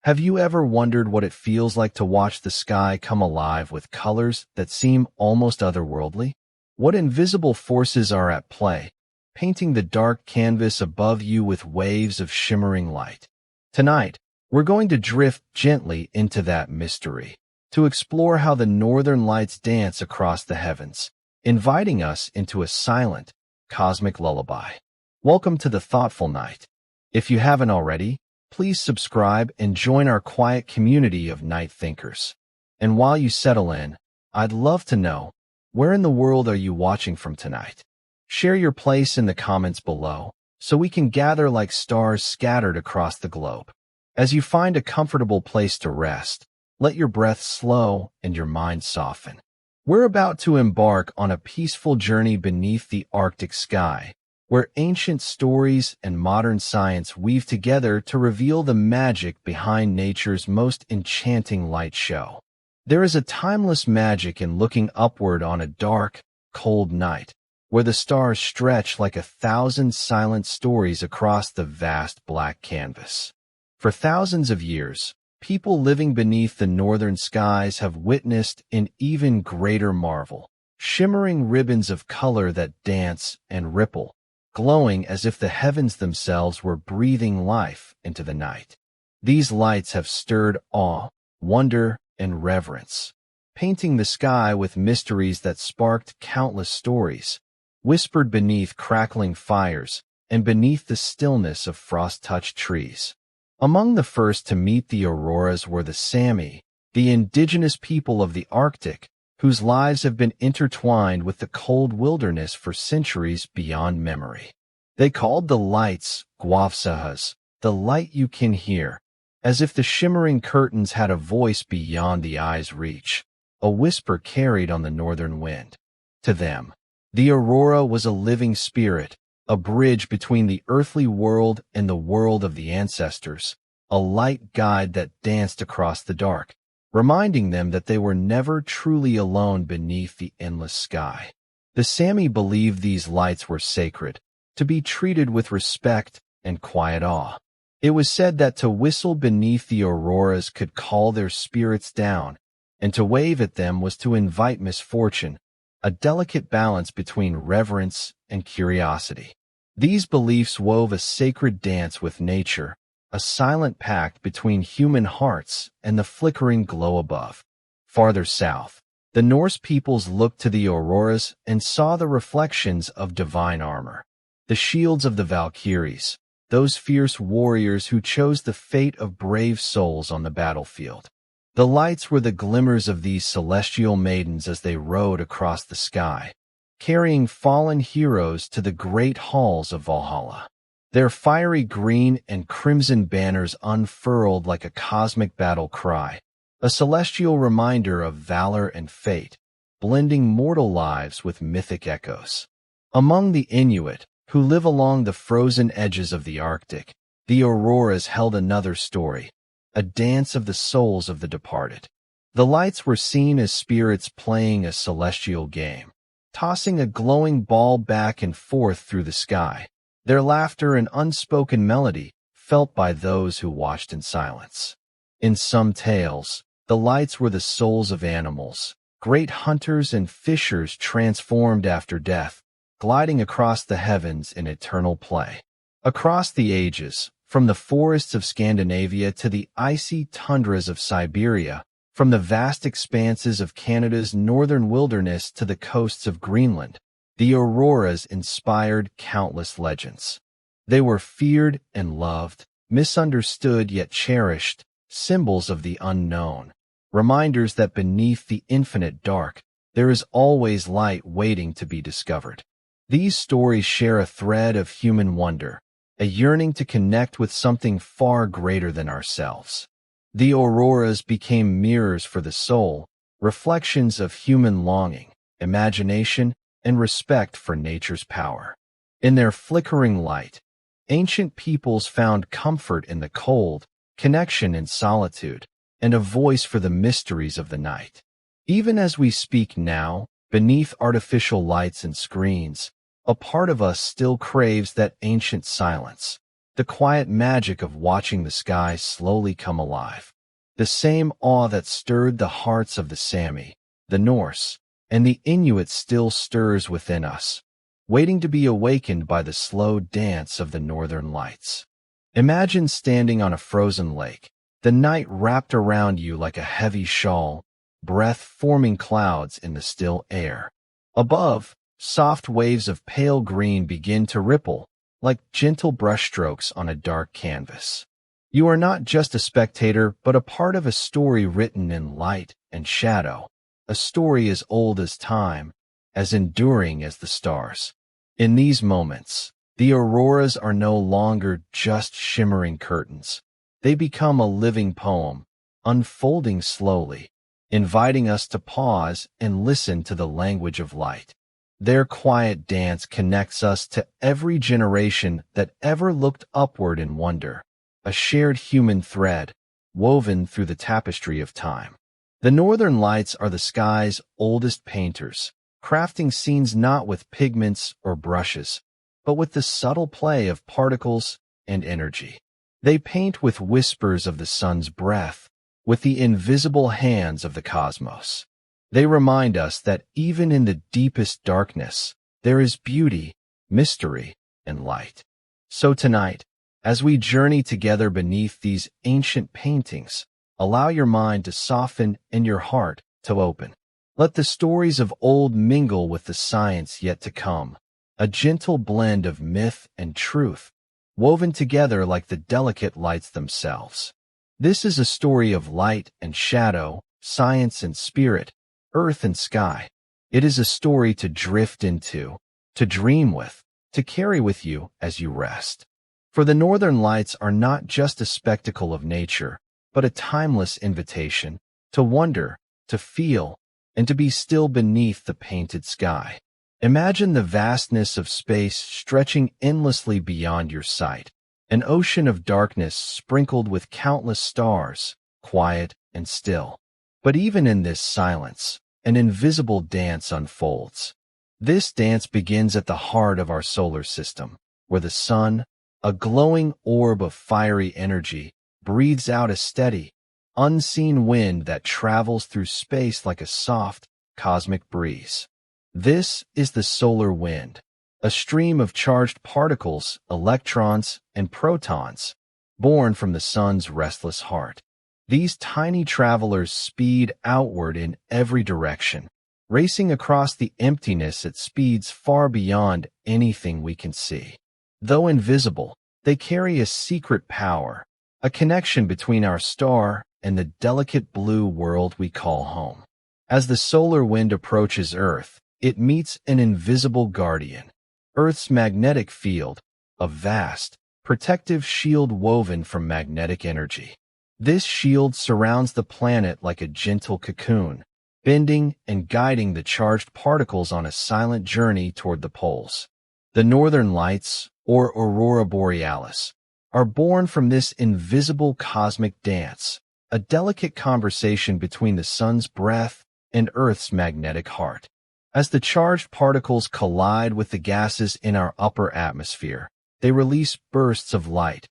Have you ever wondered what it feels like to watch the sky come alive with colors that seem almost otherworldly? What invisible forces are at play, painting the dark canvas above you with waves of shimmering light? Tonight, we're going to drift gently into that mystery, to explore how the northern lights dance across the heavens, inviting us into a silent, cosmic lullaby. Welcome to the Thoughtful Night. If you haven't already, please subscribe and join our quiet community of night thinkers. And while you settle in, I'd love to know, where in the world are you watching from tonight? Share your place in the comments below, so we can gather like stars scattered across the globe. As you find a comfortable place to rest, let your breath slow and your mind soften. We're about to embark on a peaceful journey beneath the Arctic sky, where ancient stories and modern science weave together to reveal the magic behind nature's most enchanting light show. There is a timeless magic in looking upward on a dark, cold night, where the stars stretch like 1,000 silent stories across the vast black canvas. For thousands of years, people living beneath the northern skies have witnessed an even greater marvel, shimmering ribbons of color that dance and ripple, glowing as if the heavens themselves were breathing life into the night. These lights have stirred awe, wonder, and reverence, painting the sky with mysteries that sparked countless stories, whispered beneath crackling fires and beneath the stillness of frost-touched trees. Among the first to meet the auroras were the Sami, the indigenous people of the Arctic, whose lives have been intertwined with the cold wilderness for centuries beyond memory. They called the lights Gwavsahas, the light you can hear, as if the shimmering curtains had a voice beyond the eye's reach, a whisper carried on the northern wind. To them, the aurora was a living spirit, a bridge between the earthly world and the world of the ancestors, a light guide that danced across the dark, reminding them that they were never truly alone beneath the endless sky. The Sami believed these lights were sacred, to be treated with respect and quiet awe. It was said that to whistle beneath the auroras could call their spirits down, and to wave at them was to invite misfortune, a delicate balance between reverence and curiosity. These beliefs wove a sacred dance with nature, a silent pact between human hearts and the flickering glow above. Farther south, the Norse peoples looked to the auroras and saw the reflections of divine armor, the shields of the Valkyries, those fierce warriors who chose the fate of brave souls on the battlefield. The lights were the glimmers of these celestial maidens as they rode across the sky, carrying fallen heroes to the great halls of Valhalla. Their fiery green and crimson banners unfurled like a cosmic battle cry, a celestial reminder of valor and fate, blending mortal lives with mythic echoes. Among the Inuit, who live along the frozen edges of the Arctic, the auroras held another story, a dance of the souls of the departed. The lights were seen as spirits playing a celestial game, tossing a glowing ball back and forth through the sky, their laughter an unspoken melody felt by those who watched in silence. In some tales, the lights were the souls of animals, great hunters and fishers transformed after death, gliding across the heavens in eternal play. Across the ages, from the forests of Scandinavia to the icy tundras of Siberia, from the vast expanses of Canada's northern wilderness to the coasts of Greenland, the auroras inspired countless legends. They were feared and loved, misunderstood yet cherished, symbols of the unknown, reminders that beneath the infinite dark, there is always light waiting to be discovered. These stories share a thread of human wonder, a yearning to connect with something far greater than ourselves. The auroras became mirrors for the soul, reflections of human longing, imagination, and respect for nature's power. In their flickering light, ancient peoples found comfort in the cold, connection in solitude, and a voice for the mysteries of the night. Even as we speak now, beneath artificial lights and screens, a part of us still craves that ancient silence, the quiet magic of watching the sky slowly come alive. The same awe that stirred the hearts of the Sami, the Norse, and the Inuit still stirs within us, waiting to be awakened by the slow dance of the northern lights. Imagine standing on a frozen lake, the night wrapped around you like a heavy shawl, breath forming clouds in the still air. Above, soft waves of pale green begin to ripple, like gentle brushstrokes on a dark canvas. You are not just a spectator, but a part of a story written in light and shadow, a story as old as time, as enduring as the stars. In these moments, the auroras are no longer just shimmering curtains. They become a living poem, unfolding slowly, inviting us to pause and listen to the language of light. Their quiet dance connects us to every generation that ever looked upward in wonder, a shared human thread woven through the tapestry of time. The northern lights are the sky's oldest painters, crafting scenes not with pigments or brushes, but with the subtle play of particles and energy. They paint with whispers of the sun's breath, with the invisible hands of the cosmos. They remind us that even in the deepest darkness, there is beauty, mystery, and light. So tonight, as we journey together beneath these ancient paintings, allow your mind to soften and your heart to open. Let the stories of old mingle with the science yet to come, a gentle blend of myth and truth, woven together like the delicate lights themselves. This is a story of light and shadow, science and spirit, earth and sky. It is a story to drift into, to dream with, to carry with you as you rest. For the northern lights are not just a spectacle of nature, but a timeless invitation to wonder, to feel, and to be still beneath the painted sky. Imagine the vastness of space stretching endlessly beyond your sight, an ocean of darkness sprinkled with countless stars, quiet and still. But even in this silence, an invisible dance unfolds. This dance begins at the heart of our solar system, where the sun, a glowing orb of fiery energy, breathes out a steady, unseen wind that travels through space like a soft, cosmic breeze. This is the solar wind, a stream of charged particles, electrons, and protons, born from the sun's restless heart. These tiny travelers speed outward in every direction, racing across the emptiness at speeds far beyond anything we can see. Though invisible, they carry a secret power, a connection between our star and the delicate blue world we call home. As the solar wind approaches Earth, it meets an invisible guardian, Earth's magnetic field, a vast, protective shield woven from magnetic energy. This shield surrounds the planet like a gentle cocoon, bending and guiding the charged particles on a silent journey toward the poles. The northern lights, or aurora borealis, are born from this invisible cosmic dance, a delicate conversation between the sun's breath and Earth's magnetic heart. As the charged particles collide with the gases in our upper atmosphere, they release bursts of light,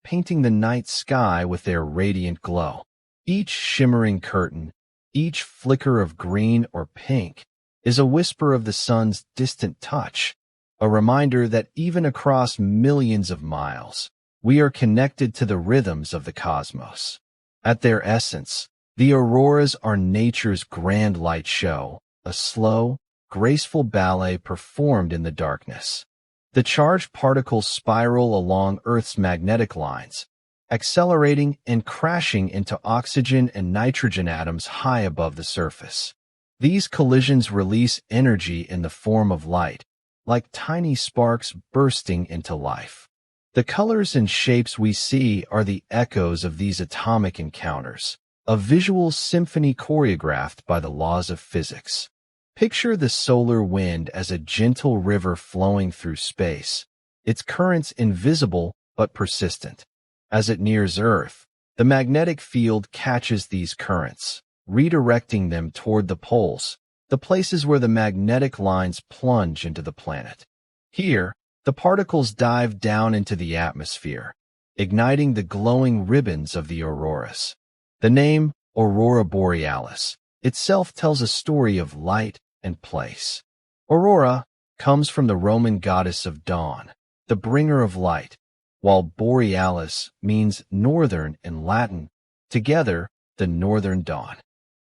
painting the night sky with their radiant glow. Each shimmering curtain, each flicker of green or pink, is a whisper of the sun's distant touch, a reminder that even across millions of miles, we are connected to the rhythms of the cosmos. At their essence, the auroras are nature's grand light show, a slow, graceful ballet performed in the darkness. The charged particles spiral along Earth's magnetic lines, accelerating and crashing into oxygen and nitrogen atoms high above the surface. These collisions release energy in the form of light, like tiny sparks bursting into life. The colors and shapes we see are the echoes of these atomic encounters, a visual symphony choreographed by the laws of physics. Picture the solar wind as a gentle river flowing through space, its currents invisible but persistent. As it nears Earth, the magnetic field catches these currents, redirecting them toward the poles, the places where the magnetic lines plunge into the planet. Here, the particles dive down into the atmosphere, igniting the glowing ribbons of the auroras. The name aurora borealis itself tells a story of light and place. Aurora comes from the Roman goddess of dawn, the bringer of light, while borealis means northern in Latin, together the northern dawn.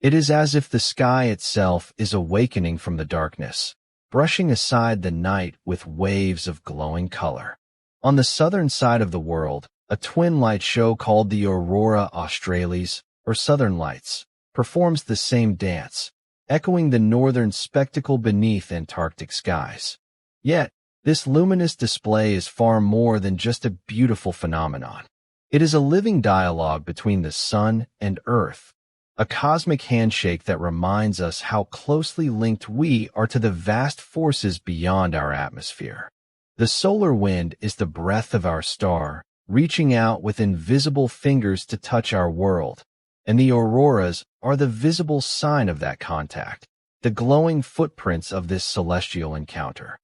It is as if the sky itself is awakening from the darkness, brushing aside the night with waves of glowing color. On the southern side of the world, a twin light show called the aurora australis, or southern lights, performs the same dance, echoing the northern spectacle beneath Antarctic skies. Yet, this luminous display is far more than just a beautiful phenomenon. It is a living dialogue between the sun and earth, a cosmic handshake that reminds us how closely linked we are to the vast forces beyond our atmosphere. The solar wind is the breath of our star, reaching out with invisible fingers to touch our world, and the auroras are the visible sign of that contact, the glowing footprints of this celestial encounter.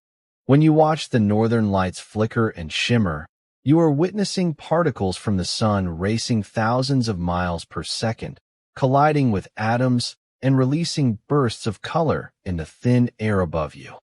When you watch the northern lights flicker and shimmer, you are witnessing particles from the sun racing thousands of miles per second, colliding with atoms and releasing bursts of color in the thin air above you.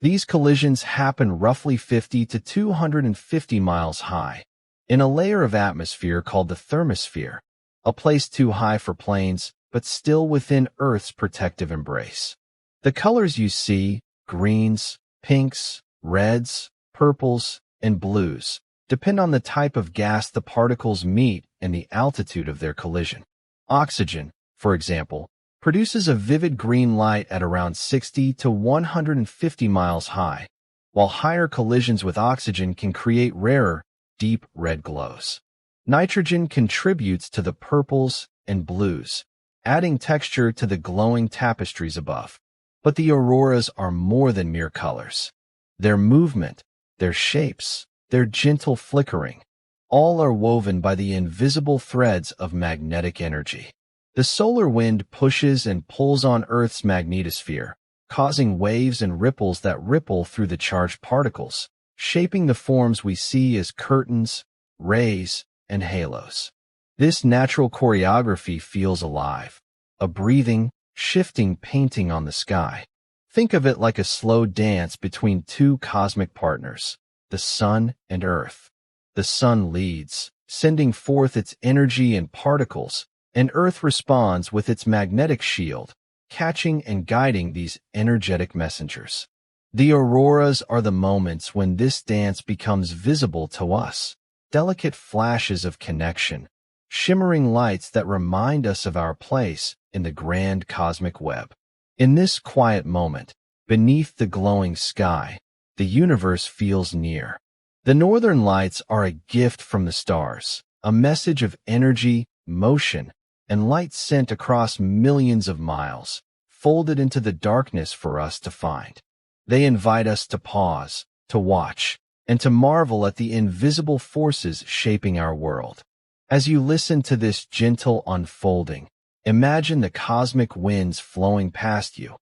These collisions happen roughly 50 to 250 miles high, in a layer of atmosphere called the thermosphere, a place too high for planes, but still within Earth's protective embrace. The colors you see, greens, pinks, reds, purples, and blues, depend on the type of gas the particles meet and the altitude of their collision. Oxygen, for example, produces a vivid green light at around 60 to 150 miles high, while higher collisions with oxygen can create rarer, deep red glows. Nitrogen contributes to the purples and blues, adding texture to the glowing tapestries above. But the auroras are more than mere colors. Their movement, their shapes, their gentle flickering, all are woven by the invisible threads of magnetic energy. The solar wind pushes and pulls on Earth's magnetosphere, causing waves and ripples that ripple through the charged particles, shaping the forms we see as curtains, rays, and halos. This natural choreography feels alive, a breathing, shifting painting on the sky. Think of it like a slow dance between two cosmic partners, the sun and Earth. The sun leads, sending forth its energy and particles, and Earth responds with its magnetic shield, catching and guiding these energetic messengers. The auroras are the moments when this dance becomes visible to us, delicate flashes of connection, shimmering lights that remind us of our place in the grand cosmic web. In this quiet moment, beneath the glowing sky, the universe feels near. The northern lights are a gift from the stars, a message of energy, motion, and light sent across millions of miles, folded into the darkness for us to find. They invite us to pause, to watch, and to marvel at the invisible forces shaping our world. As you listen to this gentle unfolding, imagine the cosmic winds flowing past you,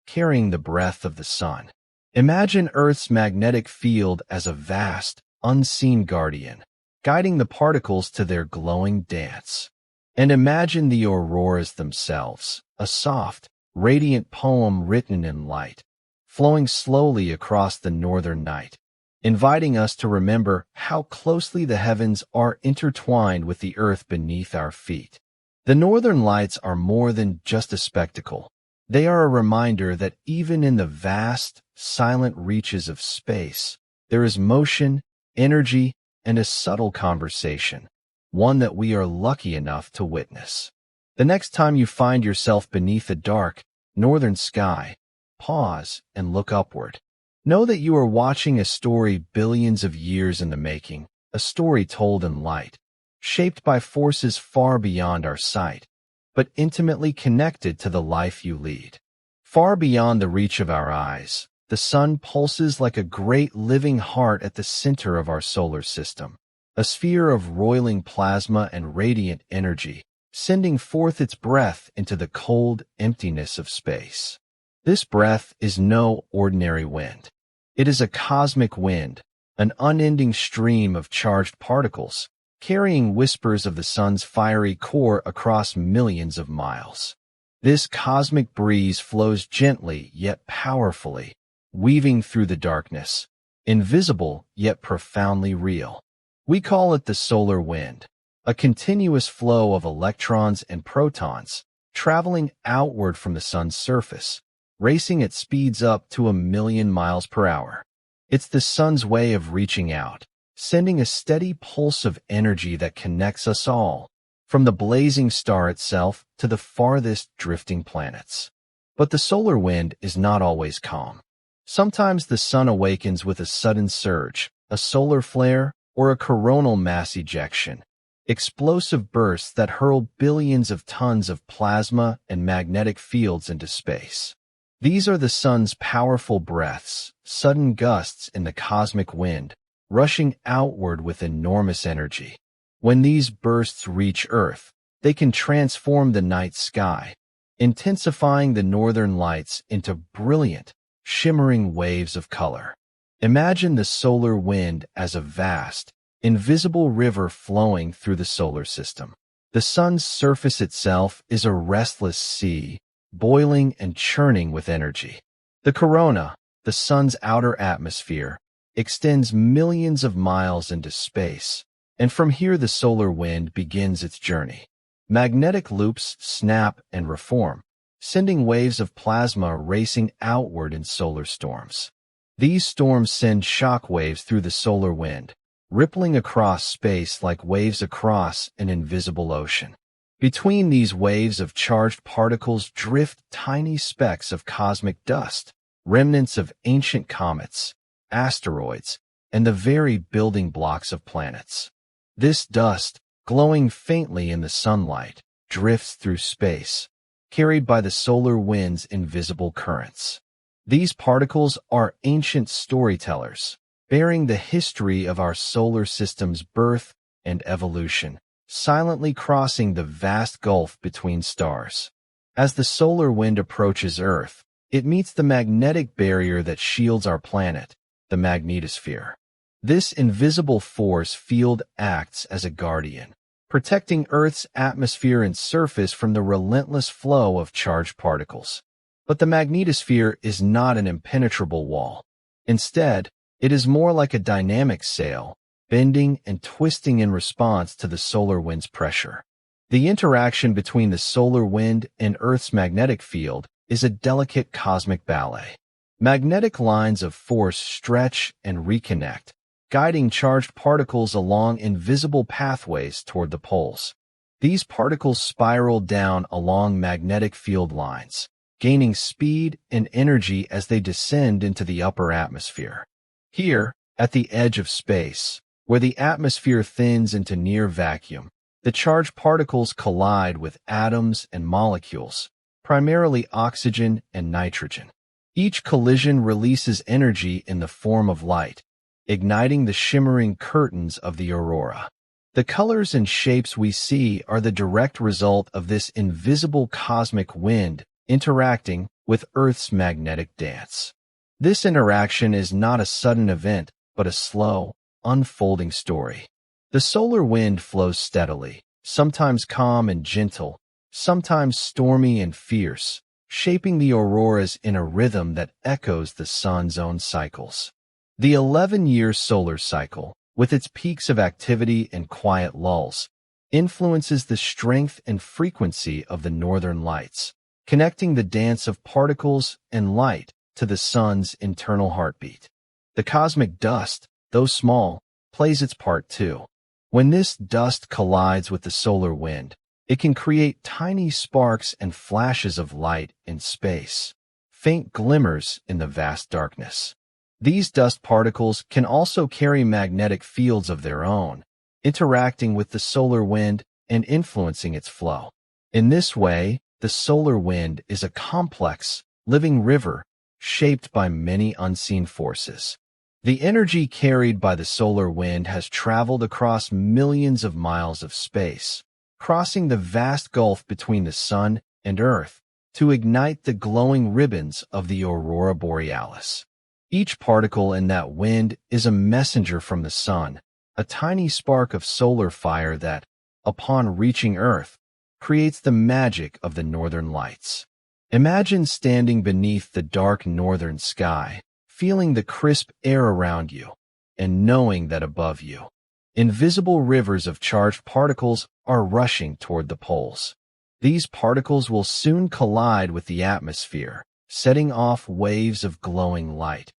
carrying the breath of the sun. Imagine Earth's magnetic field as a vast, unseen guardian, guiding the particles to their glowing dance. And imagine the auroras themselves, a soft, radiant poem written in light, flowing slowly across the northern night, inviting us to remember how closely the heavens are intertwined with the earth beneath our feet. The northern lights are more than just a spectacle. They are a reminder that even in the vast, silent reaches of space, there is motion, energy, and a subtle conversation, one that we are lucky enough to witness. The next time you find yourself beneath a dark, northern sky, pause and look upward. Know that you are watching a story billions of years in the making, a story told in light, shaped by forces far beyond our sight, but intimately connected to the life you lead. Far beyond the reach of our eyes, the sun pulses like a great living heart at the center of our solar system, a sphere of roiling plasma and radiant energy, sending forth its breath into the cold emptiness of space. This breath is no ordinary wind. It is a cosmic wind, an unending stream of charged particles, carrying whispers of the sun's fiery core across millions of miles. This cosmic breeze flows gently yet powerfully, weaving through the darkness, invisible yet profoundly real. We call it the solar wind, a continuous flow of electrons and protons, traveling outward from the sun's surface, racing at speeds up to 1,000,000 miles per hour. It's the sun's way of reaching out, sending a steady pulse of energy that connects us all, from the blazing star itself to the farthest drifting planets. But the solar wind is not always calm. Sometimes the sun awakens with a sudden surge, a solar flare, or a coronal mass ejection, explosive bursts that hurl billions of tons of plasma and magnetic fields into space. These are the sun's powerful breaths, sudden gusts in the cosmic wind, rushing outward with enormous energy. When these bursts reach Earth, they can transform the night sky, intensifying the northern lights into brilliant, shimmering waves of color. Imagine the solar wind as a vast, invisible river flowing through the solar system. The sun's surface itself is a restless sea, boiling and churning with energy. The corona, the sun's outer atmosphere, extends millions of miles into space, and from here the solar wind begins its journey. Magnetic loops snap and reform, sending waves of plasma racing outward in solar storms. These storms send shock waves through the solar wind, rippling across space like waves across an invisible ocean. Between these waves of charged particles drift tiny specks of cosmic dust, remnants of ancient comets, asteroids, and the very building blocks of planets. This dust, glowing faintly in the sunlight, drifts through space, carried by the solar wind's invisible currents. These particles are ancient storytellers, bearing the history of our solar system's birth and evolution, silently crossing the vast gulf between stars. As the solar wind approaches Earth, it meets the magnetic barrier that shields our planet, the magnetosphere. This invisible force field acts as a guardian, protecting Earth's atmosphere and surface from the relentless flow of charged particles. But the magnetosphere is not an impenetrable wall. Instead, it is more like a dynamic sail, bending and twisting in response to the solar wind's pressure. The interaction between the solar wind and Earth's magnetic field is a delicate cosmic ballet. Magnetic lines of force stretch and reconnect, guiding charged particles along invisible pathways toward the poles. These particles spiral down along magnetic field lines, gaining speed and energy as they descend into the upper atmosphere. Here, at the edge of space, where the atmosphere thins into near vacuum, the charged particles collide with atoms and molecules, primarily oxygen and nitrogen. Each collision releases energy in the form of light, igniting the shimmering curtains of the aurora. The colors and shapes we see are the direct result of this invisible cosmic wind interacting with Earth's magnetic dance. This interaction is not a sudden event, but a slow, unfolding story. The solar wind flows steadily, sometimes calm and gentle, sometimes stormy and fierce, shaping the auroras in a rhythm that echoes the sun's own cycles. The 11-year solar cycle, with its peaks of activity and quiet lulls, influences the strength and frequency of the northern lights, connecting the dance of particles and light to the sun's internal heartbeat. The cosmic dust, though small, plays its part too. When this dust collides with the solar wind, it can create tiny sparks and flashes of light in space, faint glimmers in the vast darkness. These dust particles can also carry magnetic fields of their own, interacting with the solar wind and influencing its flow. In this way, the solar wind is a complex, living river shaped by many unseen forces. The energy carried by the solar wind has traveled across millions of miles of space, crossing the vast gulf between the sun and Earth to ignite the glowing ribbons of the aurora borealis. Each particle in that wind is a messenger from the sun, a tiny spark of solar fire that, upon reaching Earth, creates the magic of the northern lights. Imagine standing beneath the dark northern sky, feeling the crisp air around you, and knowing that above you, invisible rivers of charged particles are rushing toward the poles. These particles will soon collide with the atmosphere, setting off waves of glowing light,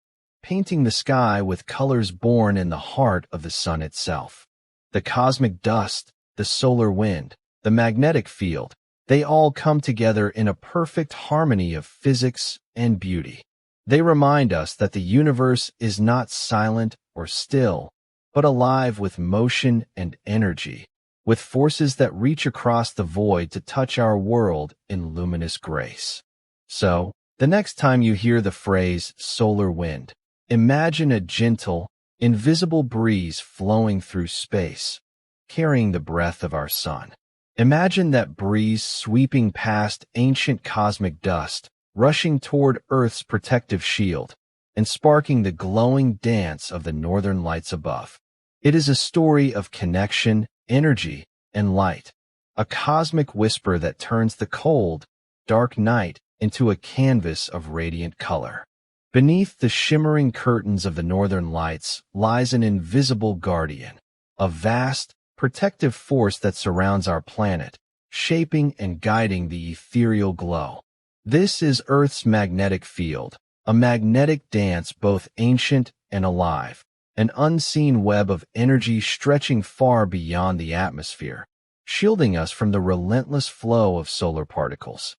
painting the sky with colors born in the heart of the sun itself. The cosmic dust, the solar wind, the magnetic field, they all come together in a perfect harmony of physics and beauty. They remind us that the universe is not silent or still, but alive with motion and energy, with forces that reach across the void to touch our world in luminous grace. So, the next time you hear the phrase solar wind, imagine a gentle, invisible breeze flowing through space, carrying the breath of our sun. Imagine that breeze sweeping past ancient cosmic dust, rushing toward Earth's protective shield, and sparking the glowing dance of the northern lights above. It is a story of connection, energy, and light, a cosmic whisper that turns the cold, dark night into a canvas of radiant color. Beneath the shimmering curtains of the northern lights lies an invisible guardian, a vast, protective force that surrounds our planet, shaping and guiding the ethereal glow. This is Earth's magnetic field, a magnetic dance both ancient and alive, an unseen web of energy stretching far beyond the atmosphere, shielding us from the relentless flow of solar particles.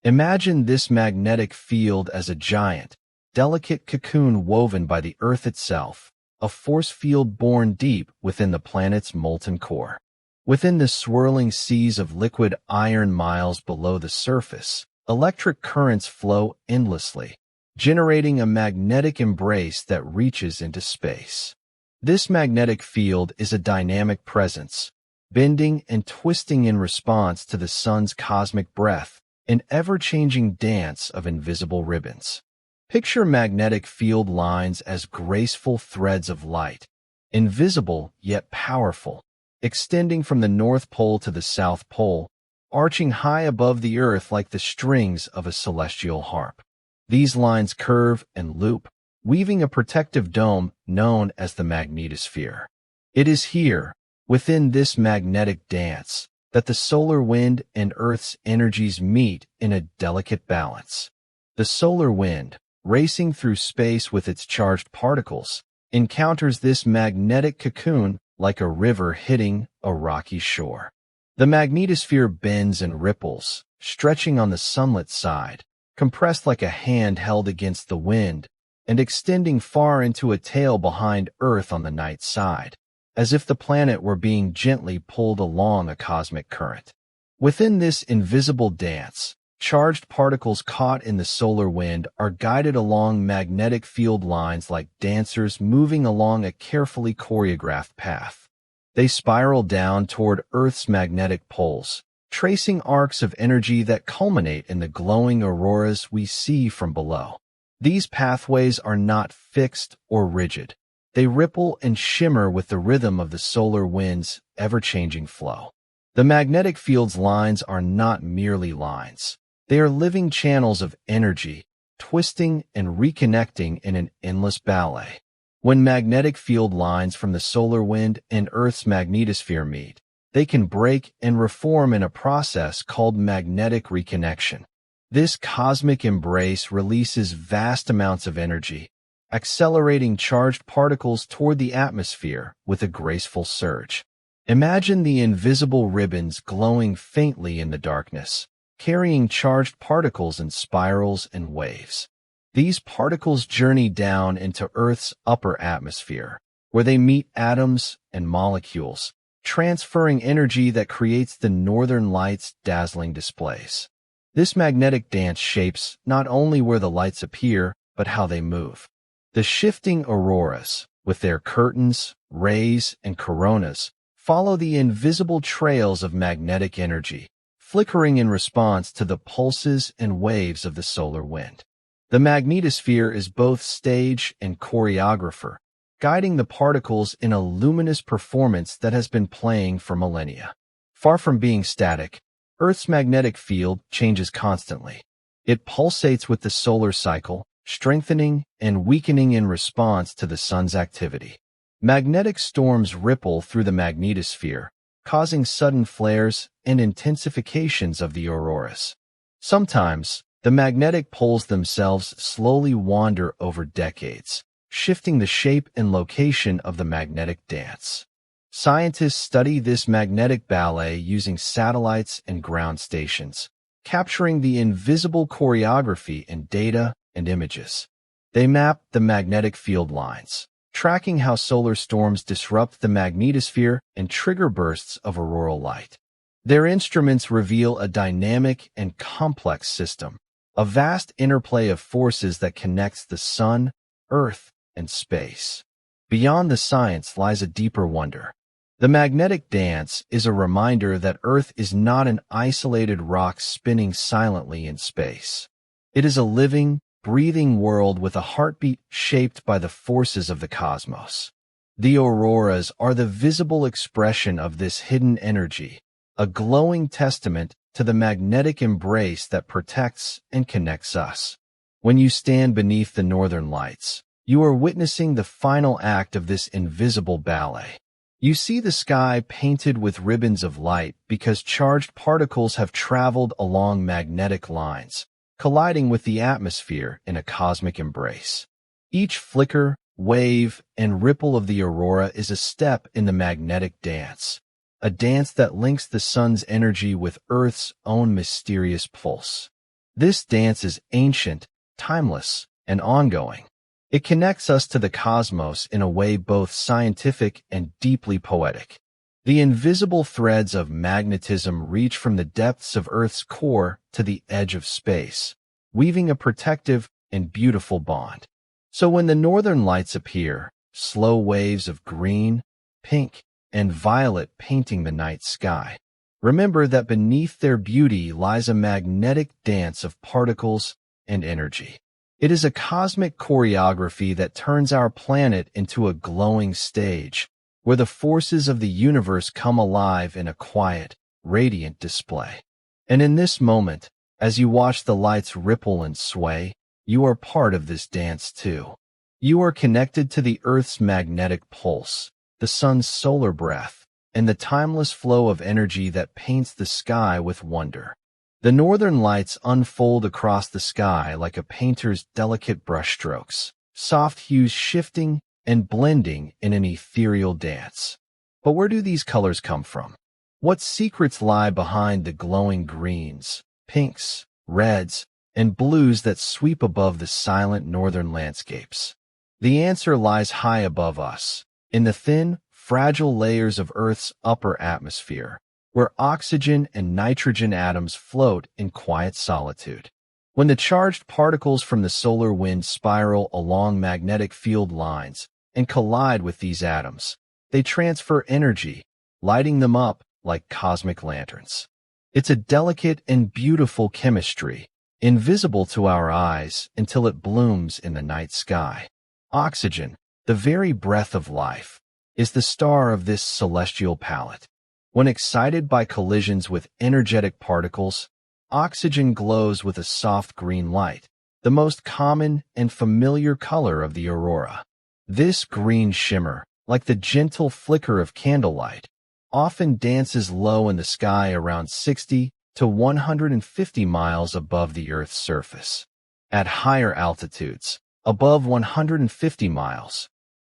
Imagine this magnetic field as a giant, delicate cocoon woven by the Earth itself, a force field born deep within the planet's molten core. Within the swirling seas of liquid iron miles below the surface, electric currents flow endlessly, generating a magnetic embrace that reaches into space. This magnetic field is a dynamic presence, bending and twisting in response to the sun's cosmic breath, an ever-changing dance of invisible ribbons. Picture magnetic field lines as graceful threads of light, invisible yet powerful, extending from the North Pole to the South Pole, arching high above the Earth like the strings of a celestial harp. These lines curve and loop, weaving a protective dome known as the magnetosphere. It is here, within this magnetic dance, that the solar wind and Earth's energies meet in a delicate balance. The solar wind, racing through space with its charged particles, encounters this magnetic cocoon like a river hitting a rocky shore. The magnetosphere bends and ripples, stretching on the sunlit side, compressed like a hand held against the wind, and extending far into a tail behind Earth on the night side, as if the planet were being gently pulled along a cosmic current. Within this invisible dance, charged particles caught in the solar wind are guided along magnetic field lines like dancers moving along a carefully choreographed path. They spiral down toward Earth's magnetic poles, tracing arcs of energy that culminate in the glowing auroras we see from below. These pathways are not fixed or rigid. They ripple and shimmer with the rhythm of the solar wind's ever-changing flow. The magnetic field's lines are not merely lines. They are living channels of energy, twisting and reconnecting in an endless ballet. When magnetic field lines from the solar wind and Earth's magnetosphere meet, they can break and reform in a process called magnetic reconnection. This cosmic embrace releases vast amounts of energy, accelerating charged particles toward the atmosphere with a graceful surge. Imagine the invisible ribbons glowing faintly in the darkness, carrying charged particles in spirals and waves. These particles journey down into Earth's upper atmosphere, where they meet atoms and molecules, transferring energy that creates the northern lights' dazzling displays. This magnetic dance shapes not only where the lights appear, but how they move. The shifting auroras, with their curtains, rays, and coronas, follow the invisible trails of magnetic energy, flickering in response to the pulses and waves of the solar wind. The magnetosphere is both stage and choreographer, guiding the particles in a luminous performance that has been playing for millennia. Far from being static, Earth's magnetic field changes constantly. It pulsates with the solar cycle, strengthening and weakening in response to the sun's activity. Magnetic storms ripple through the magnetosphere, causing sudden flares and intensifications of the auroras. Sometimes, the magnetic poles themselves slowly wander over decades, shifting the shape and location of the magnetic dance. Scientists study this magnetic ballet using satellites and ground stations, capturing the invisible choreography in data and images. They map the magnetic field lines, tracking how solar storms disrupt the magnetosphere and trigger bursts of auroral light. Their instruments reveal a dynamic and complex system, a vast interplay of forces that connects the sun, Earth, and space. Beyond the science lies a deeper wonder. The magnetic dance is a reminder that Earth is not an isolated rock spinning silently in space. It is a living, breathing world with a heartbeat shaped by the forces of the cosmos. The auroras are the visible expression of this hidden energy, a glowing testament to the magnetic embrace that protects and connects us. When you stand beneath the northern lights, you are witnessing the final act of this invisible ballet. You see the sky painted with ribbons of light because charged particles have traveled along magnetic lines, colliding with the atmosphere in a cosmic embrace. Each flicker, wave, and ripple of the aurora is a step in the magnetic dance, a dance that links the sun's energy with Earth's own mysterious pulse. This dance is ancient, timeless, and ongoing. It connects us to the cosmos in a way both scientific and deeply poetic. The invisible threads of magnetism reach from the depths of Earth's core to the edge of space, weaving a protective and beautiful bond. So when the northern lights appear, slow waves of green, pink, and violet painting the night sky, remember that beneath their beauty lies a magnetic dance of particles and energy. It is a cosmic choreography that turns our planet into a glowing stage, where the forces of the universe come alive in a quiet, radiant display. And in this moment, as you watch the lights ripple and sway, you are part of this dance too. You are connected to the Earth's magnetic pulse, the sun's solar breath, and the timeless flow of energy that paints the sky with wonder. The northern lights unfold across the sky like a painter's delicate brushstrokes, soft hues shifting and blending in an ethereal dance. But where do these colors come from? What secrets lie behind the glowing greens, pinks, reds, and blues that sweep above the silent northern landscapes? The answer lies high above us, in the thin, fragile layers of Earth's upper atmosphere, where oxygen and nitrogen atoms float in quiet solitude. When the charged particles from the solar wind spiral along magnetic field lines and collide with these atoms, they transfer energy, lighting them up like cosmic lanterns. It's a delicate and beautiful chemistry, invisible to our eyes until it blooms in the night sky. Oxygen, the very breath of life, is the star of this celestial palette. When excited by collisions with energetic particles, oxygen glows with a soft green light, the most common and familiar color of the aurora. This green shimmer, like the gentle flicker of candlelight, often dances low in the sky around 60 to 150 miles above the Earth's surface. At higher altitudes, above 150 miles,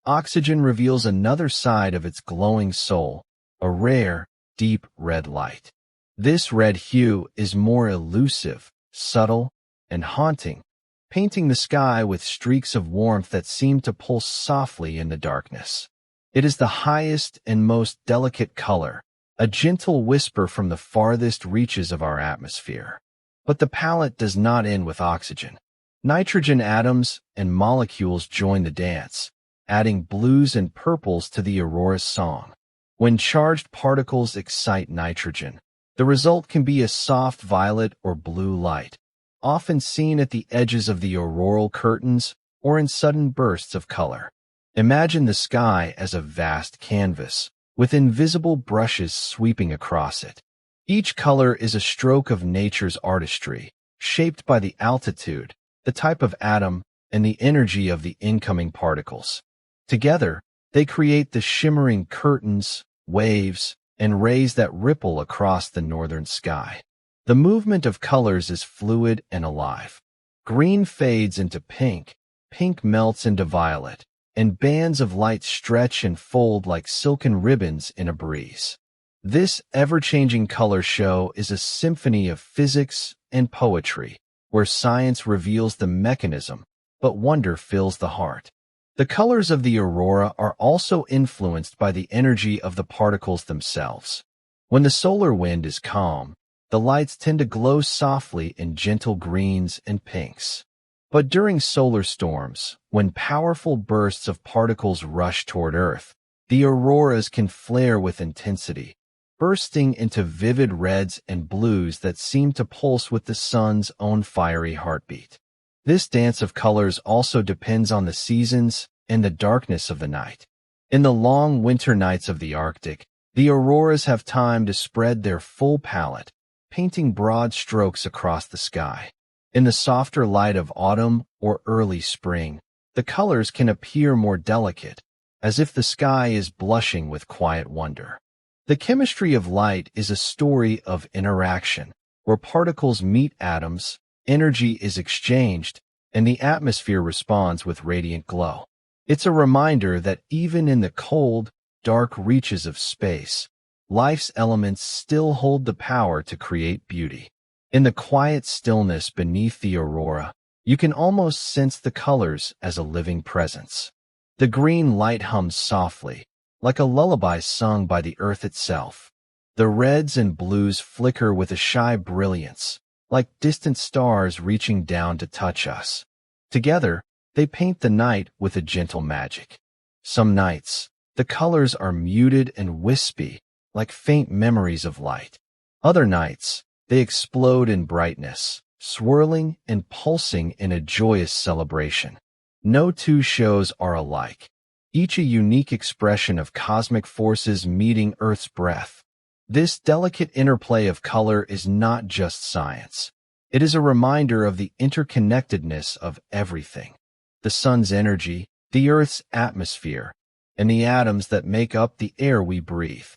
oxygen reveals another side of its glowing soul, a rare, deep red light. This red hue is more elusive, subtle, and haunting, painting the sky with streaks of warmth that seem to pulse softly in the darkness. It is the highest and most delicate color, a gentle whisper from the farthest reaches of our atmosphere. But the palette does not end with oxygen. Nitrogen atoms and molecules join the dance, adding blues and purples to the aurora's song. When charged particles excite nitrogen, the result can be a soft violet or blue light, often seen at the edges of the auroral curtains or in sudden bursts of color. Imagine the sky as a vast canvas, with invisible brushes sweeping across it. Each color is a stroke of nature's artistry, shaped by the altitude, the type of atom, and the energy of the incoming particles. Together, they create the shimmering curtains, waves, and rays that ripple across the northern sky. The movement of colors is fluid and alive. Green fades into pink, pink melts into violet, and bands of light stretch and fold like silken ribbons in a breeze. This ever-changing color show is a symphony of physics and poetry, where science reveals the mechanism, but wonder fills the heart. The colors of the aurora are also influenced by the energy of the particles themselves. When the solar wind is calm, the lights tend to glow softly in gentle greens and pinks. But during solar storms, when powerful bursts of particles rush toward Earth, the auroras can flare with intensity, bursting into vivid reds and blues that seem to pulse with the sun's own fiery heartbeat. This dance of colors also depends on the seasons and the darkness of the night. In the long winter nights of the Arctic, the auroras have time to spread their full palette, painting broad strokes across the sky. In the softer light of autumn or early spring, the colors can appear more delicate, as if the sky is blushing with quiet wonder. The chemistry of light is a story of interaction, where particles meet atoms, energy is exchanged, and the atmosphere responds with radiant glow. It's a reminder that even in the cold, dark reaches of space, life's elements still hold the power to create beauty. In the quiet stillness beneath the aurora, you can almost sense the colors as a living presence. The green light hums softly, like a lullaby sung by the earth itself. The reds and blues flicker with a shy brilliance, like distant stars reaching down to touch us. Together, they paint the night with a gentle magic. Some nights, the colors are muted and wispy, like faint memories of light. Other nights, they explode in brightness, swirling and pulsing in a joyous celebration. No two shows are alike, each a unique expression of cosmic forces meeting Earth's breath. This delicate interplay of color is not just science. It is a reminder of the interconnectedness of everything. The sun's energy, the Earth's atmosphere, and the atoms that make up the air we breathe.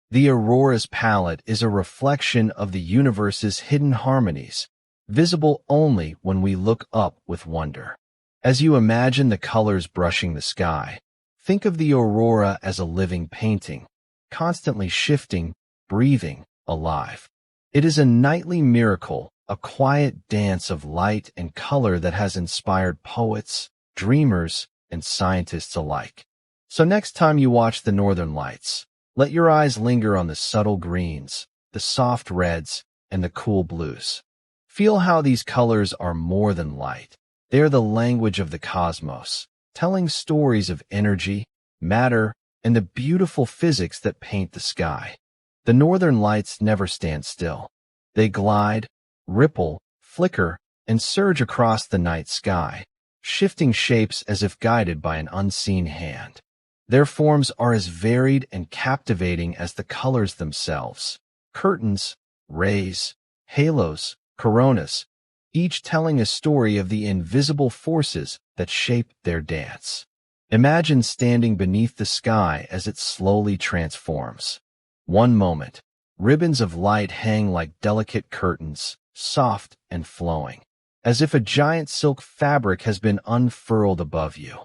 The aurora's palette is a reflection of the universe's hidden harmonies, visible only when we look up with wonder. As you imagine the colors brushing the sky, think of the aurora as a living painting, constantly shifting, breathing, alive. It is a nightly miracle, a quiet dance of light and color that has inspired poets, dreamers, and scientists alike. So next time you watch the Northern Lights, let your eyes linger on the subtle greens, the soft reds, and the cool blues. Feel how these colors are more than light. They are the language of the cosmos, telling stories of energy, matter, and the beautiful physics that paint the sky. The Northern Lights never stand still. They glide, ripple, flicker, and surge across the night sky, shifting shapes as if guided by an unseen hand. Their forms are as varied and captivating as the colors themselves. Curtains, rays, halos, coronas, each telling a story of the invisible forces that shape their dance. Imagine standing beneath the sky as it slowly transforms. One moment, ribbons of light hang like delicate curtains, soft and flowing, as if a giant silk fabric has been unfurled above you.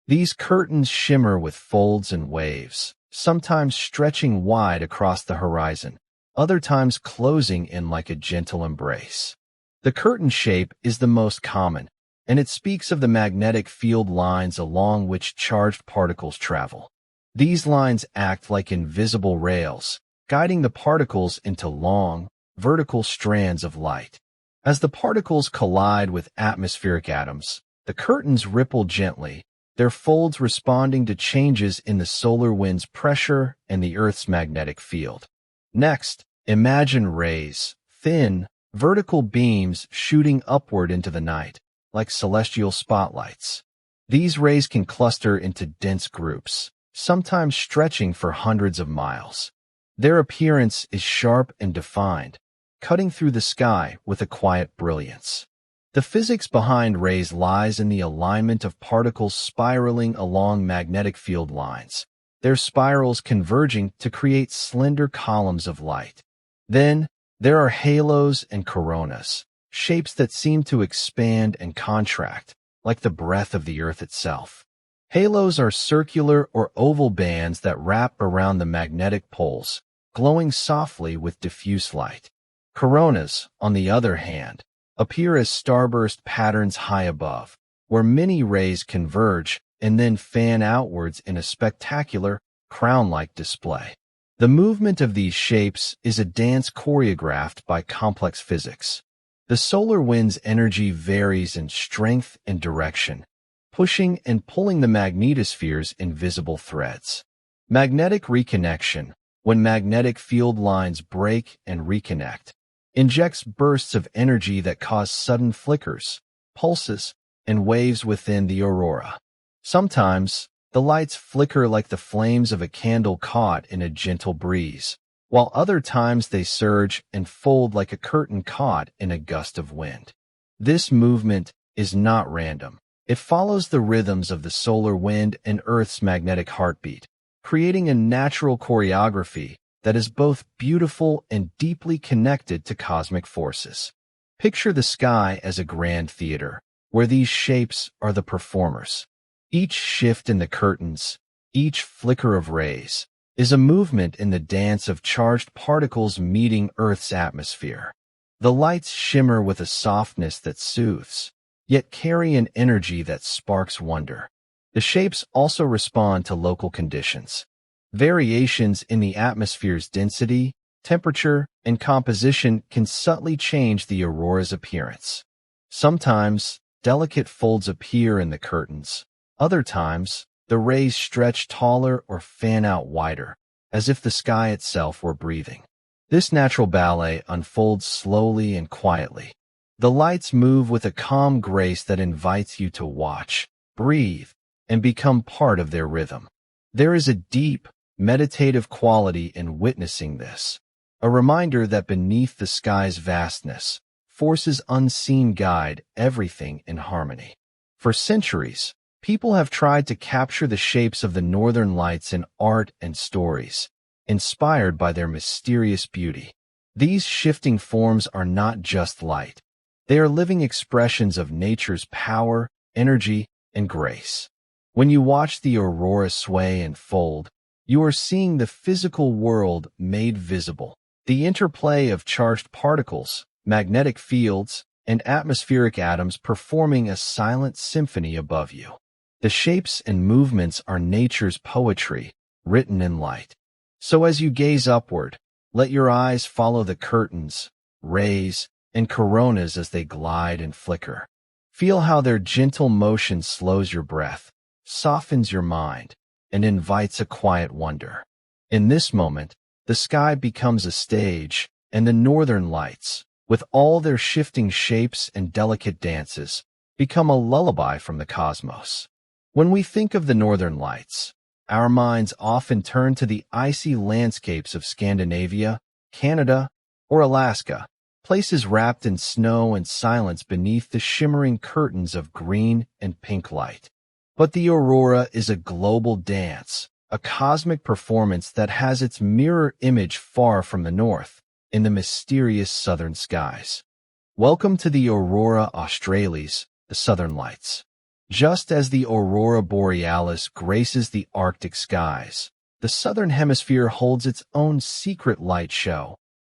These curtains shimmer with folds and waves, sometimes stretching wide across the horizon, other times closing in like a gentle embrace. The curtain shape is the most common, and it speaks of the magnetic field lines along which charged particles travel. These lines act like invisible rails, guiding the particles into long, vertical strands of light. As the particles collide with atmospheric atoms, the curtains ripple gently, their folds responding to changes in the solar wind's pressure and the Earth's magnetic field. Next, imagine rays, thin, vertical beams shooting upward into the night, like celestial spotlights. These rays can cluster into dense groups, sometimes stretching for hundreds of miles. Their appearance is sharp and defined, cutting through the sky with a quiet brilliance. The physics behind rays lies in the alignment of particles spiraling along magnetic field lines, their spirals converging to create slender columns of light. Then, there are halos and coronas, shapes that seem to expand and contract, like the breath of the Earth itself. Halos are circular or oval bands that wrap around the magnetic poles, glowing softly with diffuse light. Coronas, on the other hand, appear as starburst patterns high above, where many rays converge and then fan outwards in a spectacular, crown-like display. The movement of these shapes is a dance choreographed by complex physics. The solar wind's energy varies in strength and direction, pushing and pulling the magnetosphere's invisible threads. Magnetic reconnection, when magnetic field lines break and reconnect, injects bursts of energy that cause sudden flickers, pulses, and waves within the aurora. Sometimes, the lights flicker like the flames of a candle caught in a gentle breeze, while other times they surge and fold like a curtain caught in a gust of wind. This movement is not random. It follows the rhythms of the solar wind and Earth's magnetic heartbeat, creating a natural choreography that is both beautiful and deeply connected to cosmic forces. Picture the sky as a grand theater, where these shapes are the performers. Each shift in the curtains, each flicker of rays, is a movement in the dance of charged particles meeting Earth's atmosphere. The lights shimmer with a softness that soothes, yet carry an energy that sparks wonder. The shapes also respond to local conditions. Variations in the atmosphere's density, temperature, and composition can subtly change the aurora's appearance. Sometimes, delicate folds appear in the curtains. Other times, the rays stretch taller or fan out wider, as if the sky itself were breathing. This natural ballet unfolds slowly and quietly. The lights move with a calm grace that invites you to watch, breathe, and become part of their rhythm. There is a deep, meditative quality in witnessing this, a reminder that beneath the sky's vastness, forces unseen guide everything in harmony. For centuries, people have tried to capture the shapes of the northern lights in art and stories, inspired by their mysterious beauty. These shifting forms are not just light. They are living expressions of nature's power, energy, and grace. When you watch the aurora sway and fold, you are seeing the physical world made visible. The interplay of charged particles, magnetic fields, and atmospheric atoms performing a silent symphony above you. The shapes and movements are nature's poetry, written in light. So as you gaze upward, let your eyes follow the curtains, rays, and coronas as they glide and flicker. Feel how their gentle motion slows your breath, softens your mind, and invites a quiet wonder. In this moment, the sky becomes a stage, and the northern lights, with all their shifting shapes and delicate dances, become a lullaby from the cosmos. When we think of the northern lights, our minds often turn to the icy landscapes of Scandinavia, Canada, or Alaska, places wrapped in snow and silence beneath the shimmering curtains of green and pink light. But the aurora is a global dance, a cosmic performance that has its mirror image far from the north, in the mysterious southern skies. Welcome to the aurora australis, the southern lights. Just as the aurora borealis graces the Arctic skies, the southern hemisphere holds its own secret light show,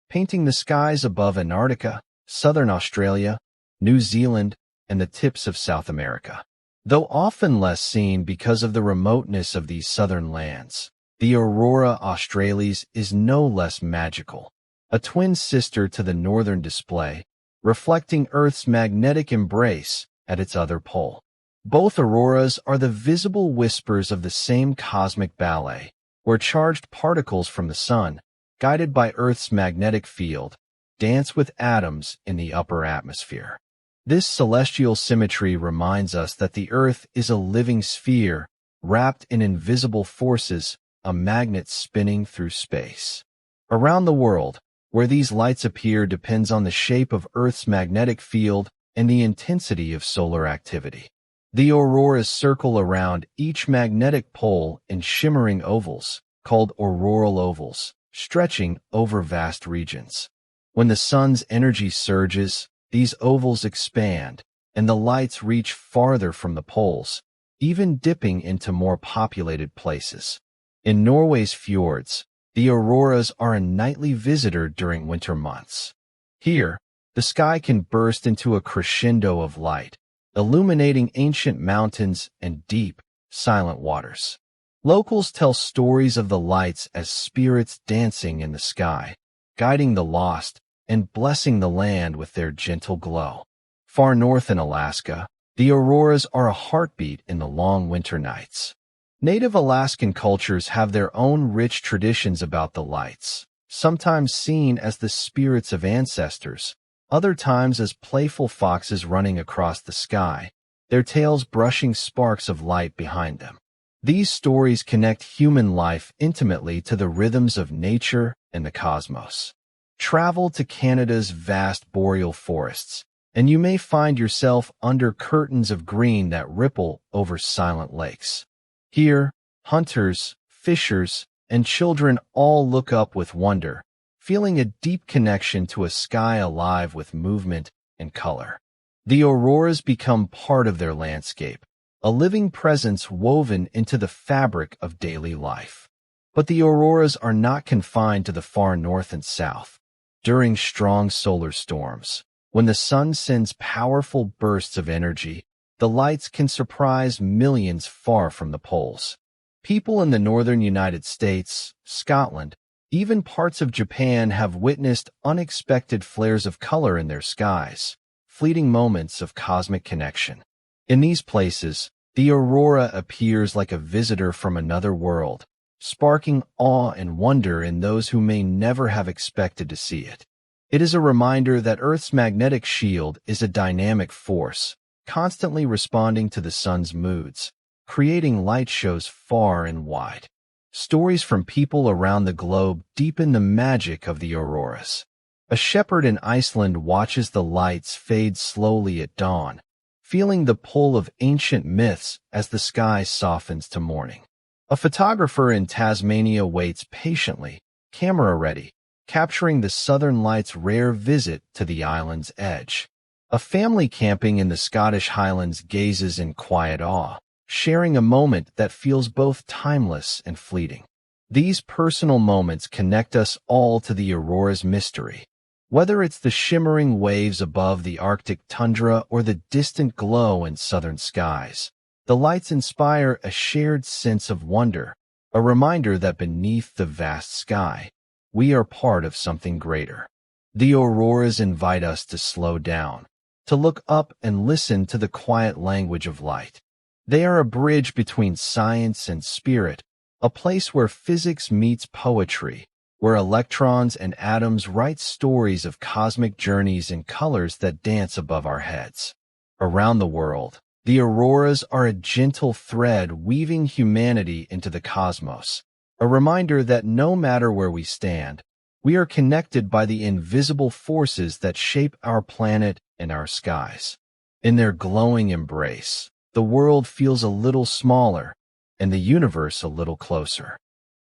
painting the skies above Antarctica, southern Australia, New Zealand, and the tips of South America. Though often less seen because of the remoteness of these southern lands, the aurora australis is no less magical, a twin sister to the northern display, reflecting Earth's magnetic embrace at its other pole. Both auroras are the visible whispers of the same cosmic ballet, where charged particles from the sun, guided by Earth's magnetic field, dance with atoms in the upper atmosphere. This celestial symmetry reminds us that the Earth is a living sphere, wrapped in invisible forces, a magnet spinning through space. Around the world, where these lights appear depends on the shape of Earth's magnetic field and the intensity of solar activity. The auroras circle around each magnetic pole in shimmering ovals, called auroral ovals, stretching over vast regions. When the sun's energy surges, these ovals expand, and the lights reach farther from the poles, even dipping into more populated places. In Norway's fjords, the auroras are a nightly visitor during winter months. Here, the sky can burst into a crescendo of light, illuminating ancient mountains and deep, silent waters. Locals tell stories of the lights as spirits dancing in the sky, guiding the lost and blessing the land with their gentle glow. Far north in Alaska, the auroras are a heartbeat in the long winter nights. Native Alaskan cultures have their own rich traditions about the lights, sometimes seen as the spirits of ancestors, other times as playful foxes running across the sky, their tails brushing sparks of light behind them. These stories connect human life intimately to the rhythms of nature and the cosmos. Travel to Canada's vast boreal forests, and you may find yourself under curtains of green that ripple over silent lakes. Here, hunters, fishers, and children all look up with wonder, feeling a deep connection to a sky alive with movement and color. The auroras become part of their landscape, a living presence woven into the fabric of daily life. But the auroras are not confined to the far north and south. During strong solar storms, when the sun sends powerful bursts of energy, the lights can surprise millions far from the poles. People in the northern United States, Scotland, even parts of Japan have witnessed unexpected flares of color in their skies, fleeting moments of cosmic connection. In these places, the aurora appears like a visitor from another world, sparking awe and wonder in those who may never have expected to see it. It is a reminder that Earth's magnetic shield is a dynamic force, constantly responding to the sun's moods, creating light shows far and wide. Stories from people around the globe deepen the magic of the auroras. A shepherd in Iceland watches the lights fade slowly at dawn, feeling the pull of ancient myths as the sky softens to morning. A photographer in Tasmania waits patiently, camera ready, capturing the southern lights' rare visit to the island's edge. A family camping in the Scottish Highlands gazes in quiet awe, sharing a moment that feels both timeless and fleeting. These personal moments connect us all to the aurora's mystery. Whether it's the shimmering waves above the Arctic tundra or the distant glow in southern skies, the lights inspire a shared sense of wonder, a reminder that beneath the vast sky, we are part of something greater. The auroras invite us to slow down, to look up and listen to the quiet language of light. They are a bridge between science and spirit, a place where physics meets poetry, where electrons and atoms write stories of cosmic journeys in colors that dance above our heads. Around the world, the auroras are a gentle thread weaving humanity into the cosmos, a reminder that no matter where we stand, we are connected by the invisible forces that shape our planet and our skies. In their glowing embrace, the world feels a little smaller, and the universe a little closer.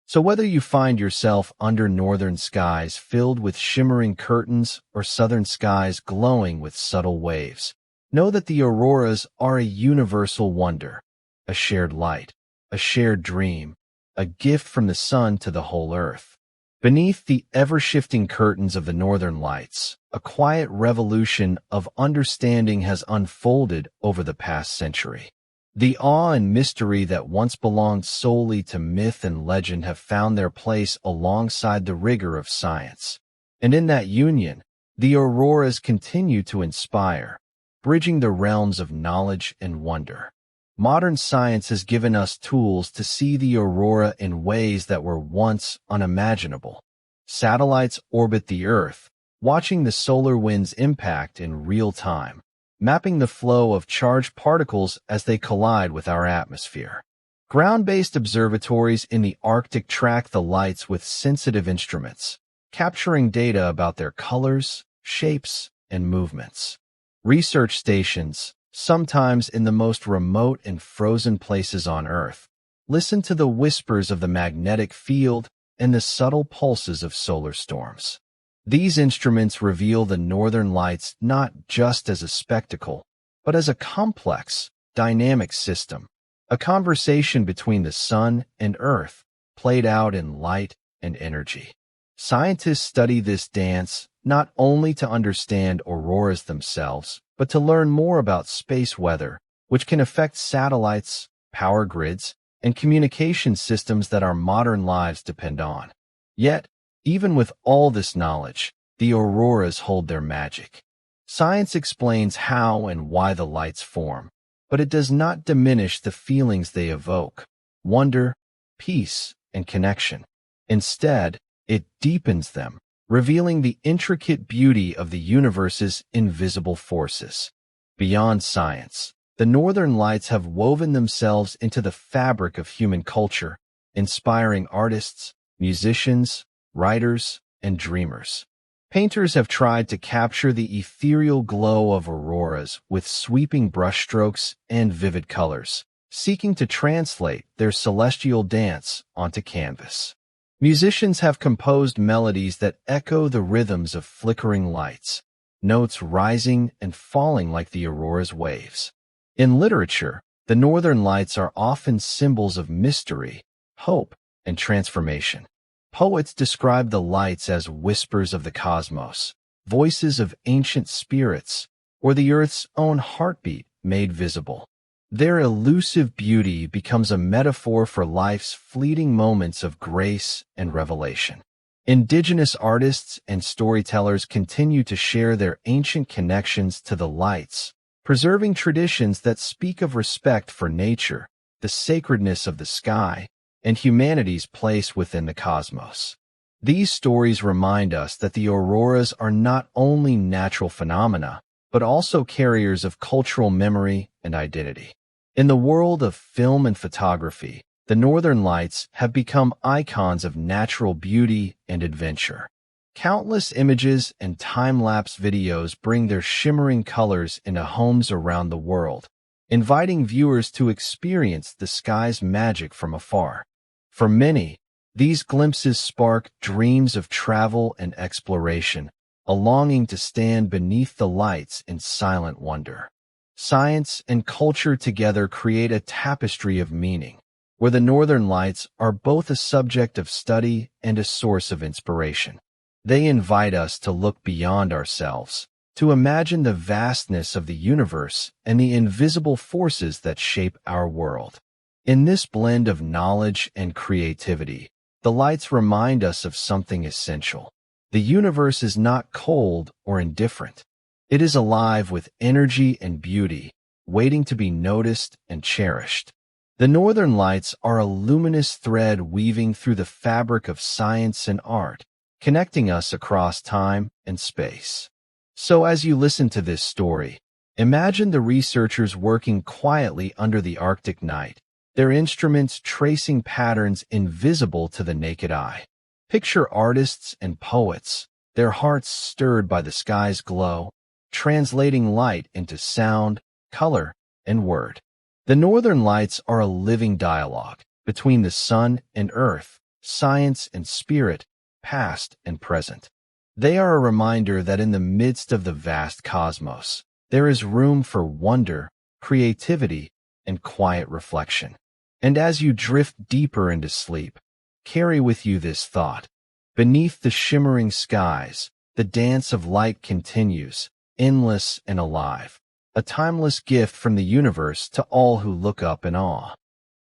So whether you find yourself under northern skies filled with shimmering curtains or southern skies glowing with subtle waves, know that the auroras are a universal wonder, a shared light, a shared dream, a gift from the sun to the whole earth. Beneath the ever-shifting curtains of the northern lights, a quiet revolution of understanding has unfolded over the past century. The awe and mystery that once belonged solely to myth and legend have found their place alongside the rigor of science. And in that union, the auroras continue to inspire, bridging the realms of knowledge and wonder. Modern science has given us tools to see the aurora in ways that were once unimaginable. Satellites orbit the Earth, watching the solar wind's impact in real time, mapping the flow of charged particles as they collide with our atmosphere. Ground-based observatories in the Arctic track the lights with sensitive instruments, capturing data about their colors, shapes, and movements. Research stations, sometimes in the most remote and frozen places on Earth, listen to the whispers of the magnetic field and the subtle pulses of solar storms. These instruments reveal the northern lights not just as a spectacle, but as a complex, dynamic system, a conversation between the sun and earth, played out in light and energy. Scientists study this dance not only to understand auroras themselves, but to learn more about space weather, which can affect satellites, power grids, and communication systems that our modern lives depend on. Yet, even with all this knowledge, the auroras hold their magic. Science explains how and why the lights form, but it does not diminish the feelings they evoke: wonder, peace, and connection. Instead, it deepens them, revealing the intricate beauty of the universe's invisible forces. Beyond science, the northern lights have woven themselves into the fabric of human culture, inspiring artists, musicians, writers, and dreamers. Painters have tried to capture the ethereal glow of auroras with sweeping brushstrokes and vivid colors, seeking to translate their celestial dance onto canvas. Musicians have composed melodies that echo the rhythms of flickering lights, notes rising and falling like the aurora's waves. In literature, the northern lights are often symbols of mystery, hope, and transformation. Poets describe the lights as whispers of the cosmos, voices of ancient spirits, or the Earth's own heartbeat made visible. Their elusive beauty becomes a metaphor for life's fleeting moments of grace and revelation. Indigenous artists and storytellers continue to share their ancient connections to the lights, preserving traditions that speak of respect for nature, the sacredness of the sky, and humanity's place within the cosmos. These stories remind us that the auroras are not only natural phenomena, but also carriers of cultural memory and identity. In the world of film and photography, the northern lights have become icons of natural beauty and adventure. Countless images and time-lapse videos bring their shimmering colors into homes around the world, inviting viewers to experience the sky's magic from afar. For many, these glimpses spark dreams of travel and exploration, a longing to stand beneath the lights in silent wonder. Science and culture together create a tapestry of meaning, where the northern lights are both a subject of study and a source of inspiration. They invite us to look beyond ourselves, to imagine the vastness of the universe and the invisible forces that shape our world. In this blend of knowledge and creativity, the lights remind us of something essential. The universe is not cold or indifferent. It is alive with energy and beauty, waiting to be noticed and cherished. The northern lights are a luminous thread weaving through the fabric of science and art, connecting us across time and space. So as you listen to this story, imagine the researchers working quietly under the Arctic night, their instruments tracing patterns invisible to the naked eye. Picture artists and poets, their hearts stirred by the sky's glow, translating light into sound, color, and word. The northern lights are a living dialogue between the sun and earth, science and spirit, past and present. They are a reminder that in the midst of the vast cosmos, there is room for wonder, creativity, and quiet reflection. And as you drift deeper into sleep, carry with you this thought: beneath the shimmering skies, the dance of light continues, endless and alive, a timeless gift from the universe to all who look up in awe.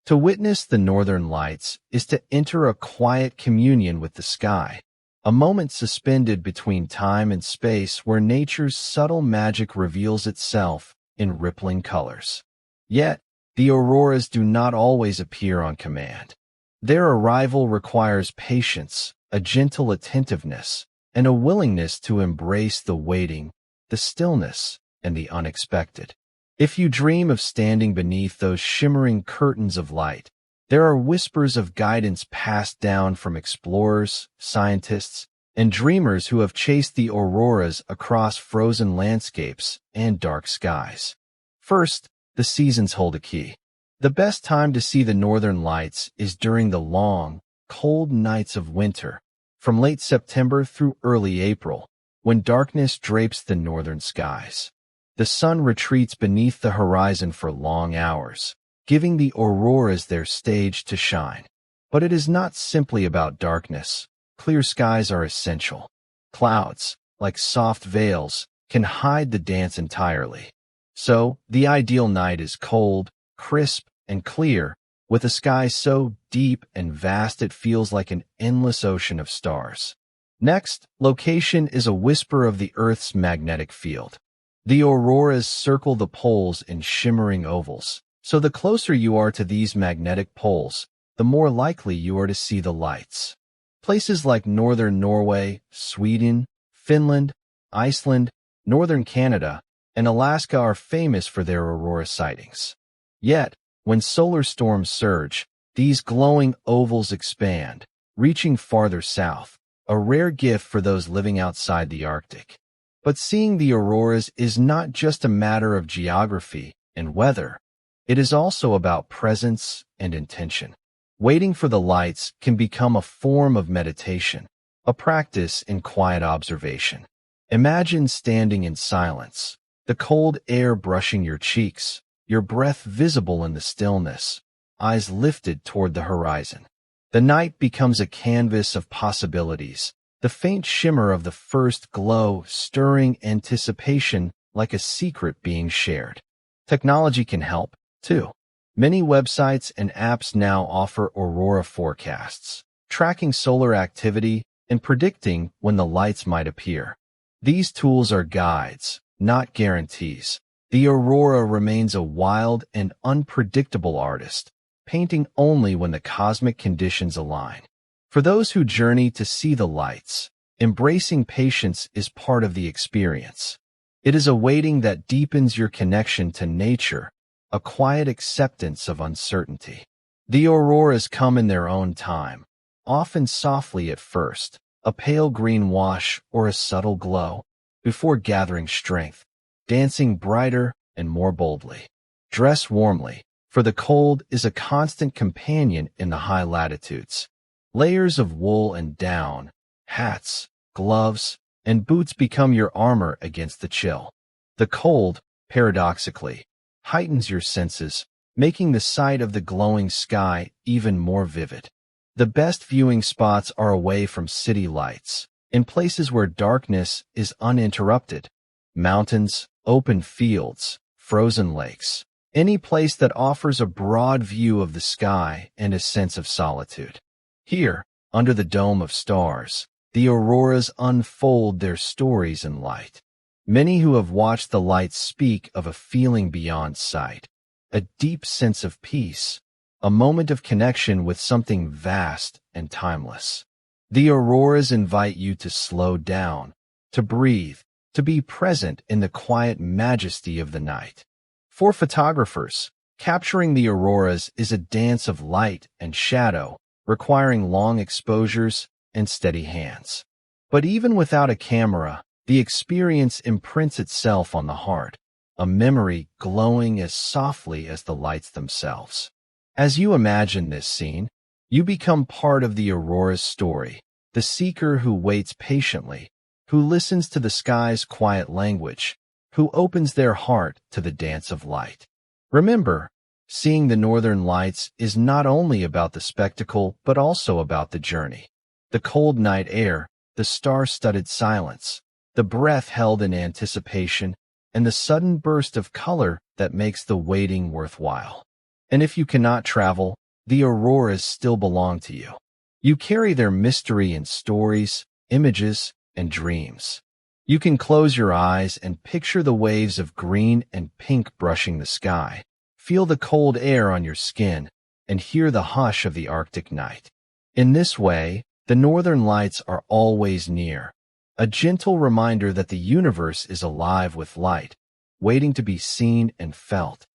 To witness the northern lights is to enter a quiet communion with the sky, a moment suspended between time and space where nature's subtle magic reveals itself in rippling colors. Yet, the auroras do not always appear on command. Their arrival requires patience, a gentle attentiveness, and a willingness to embrace the waiting, the stillness, and the unexpected. If you dream of standing beneath those shimmering curtains of light, there are whispers of guidance passed down from explorers, scientists, and dreamers who have chased the auroras across frozen landscapes and dark skies. First, the seasons hold a key. The best time to see the northern lights is during the long, cold nights of winter, from late September through early April, when darkness drapes the northern skies. The sun retreats beneath the horizon for long hours, giving the auroras their stage to shine. But it is not simply about darkness. Clear skies are essential. Clouds, like soft veils, can hide the dance entirely. So, the ideal night is cold, crisp, and clear, with a sky so deep and vast it feels like an endless ocean of stars. Next, location is a whisper of the Earth's magnetic field. The auroras circle the poles in shimmering ovals, so the closer you are to these magnetic poles, the more likely you are to see the lights. Places like northern Norway, Sweden, Finland, Iceland, northern Canada, and Alaska are famous for their aurora sightings. Yet, when solar storms surge, these glowing ovals expand, reaching farther south, a rare gift for those living outside the Arctic. But seeing the auroras is not just a matter of geography and weather. It is also about presence and intention. Waiting for the lights can become a form of meditation, a practice in quiet observation. Imagine standing in silence, the cold air brushing your cheeks, your breath visible in the stillness, eyes lifted toward the horizon. The night becomes a canvas of possibilities, the faint shimmer of the first glow stirring anticipation like a secret being shared. Technology can help, too. Many websites and apps now offer aurora forecasts, tracking solar activity and predicting when the lights might appear. These tools are guides, not guarantees. The aurora remains a wild and unpredictable artist, painting only when the cosmic conditions align. For those who journey to see the lights, embracing patience is part of the experience. It is a waiting that deepens your connection to nature, a quiet acceptance of uncertainty. The auroras come in their own time, often softly at first, a pale green wash or a subtle glow, before gathering strength, dancing brighter and more boldly. Dress warmly, for the cold is a constant companion in the high latitudes. Layers of wool and down, hats, gloves, and boots become your armor against the chill. The cold, paradoxically, heightens your senses, making the sight of the glowing sky even more vivid. The best viewing spots are away from city lights, in places where darkness is uninterrupted. Mountains, open fields, frozen lakes, any place that offers a broad view of the sky and a sense of solitude. Here, under the dome of stars, the auroras unfold their stories in light. Many who have watched the lights speak of a feeling beyond sight, a deep sense of peace, a moment of connection with something vast and timeless. The auroras invite you to slow down, to breathe, to be present in the quiet majesty of the night. For photographers, capturing the auroras is a dance of light and shadow, requiring long exposures and steady hands. But even without a camera, the experience imprints itself on the heart, a memory glowing as softly as the lights themselves. As you imagine this scene, you become part of the aurora's story, the seeker who waits patiently, who listens to the sky's quiet language, who opens their heart to the dance of light. Remember, seeing the northern lights is not only about the spectacle but also about the journey. The cold night air, the star-studded silence, the breath held in anticipation, and the sudden burst of color that makes the waiting worthwhile. And if you cannot travel, the auroras still belong to you. You carry their mystery in stories, images, and dreams. You can close your eyes and picture the waves of green and pink brushing the sky, feel the cold air on your skin, and hear the hush of the Arctic night. In this way, the northern lights are always near, a gentle reminder that the universe is alive with light, waiting to be seen and felt.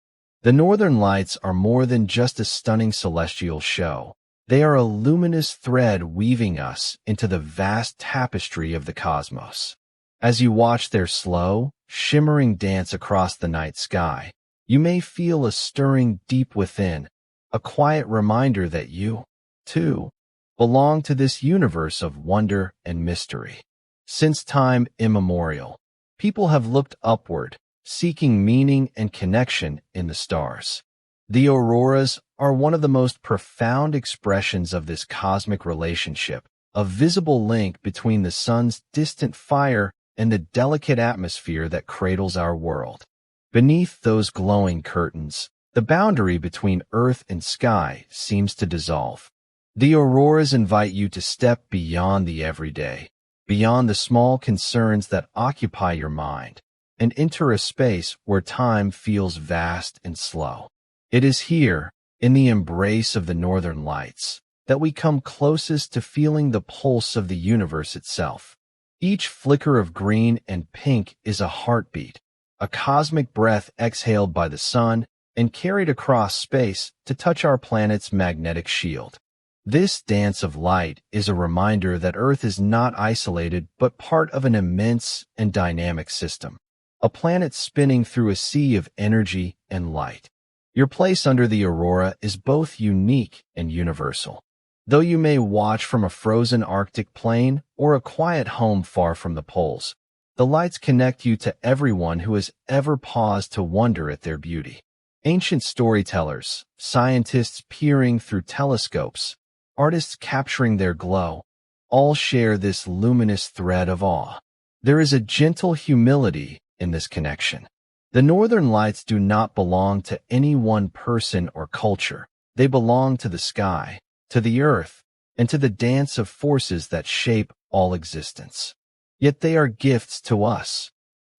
The northern lights are more than just a stunning celestial show. They are a luminous thread weaving us into the vast tapestry of the cosmos. As you watch their slow, shimmering dance across the night sky, you may feel a stirring deep within, a quiet reminder that you, too, belong to this universe of wonder and mystery. Since time immemorial, people have looked upward, seeking meaning and connection in the stars. The auroras are one of the most profound expressions of this cosmic relationship, a visible link between the sun's distant fire and the delicate atmosphere that cradles our world. Beneath those glowing curtains, the boundary between earth and sky seems to dissolve. The auroras invite you to step beyond the everyday, beyond the small concerns that occupy your mind, and enter a space where time feels vast and slow. It is here, in the embrace of the northern lights, that we come closest to feeling the pulse of the universe itself. Each flicker of green and pink is a heartbeat, a cosmic breath exhaled by the sun and carried across space to touch our planet's magnetic shield. This dance of light is a reminder that Earth is not isolated but part of an immense and dynamic system, a planet spinning through a sea of energy and light. Your place under the aurora is both unique and universal. Though you may watch from a frozen Arctic plain or a quiet home far from the poles, the lights connect you to everyone who has ever paused to wonder at their beauty. Ancient storytellers, scientists peering through telescopes, artists capturing their glow, all share this luminous thread of awe. There is a gentle humility in this connection. The northern lights do not belong to any one person or culture. They belong to the sky, to the earth, and to the dance of forces that shape all existence. Yet they are gifts to us,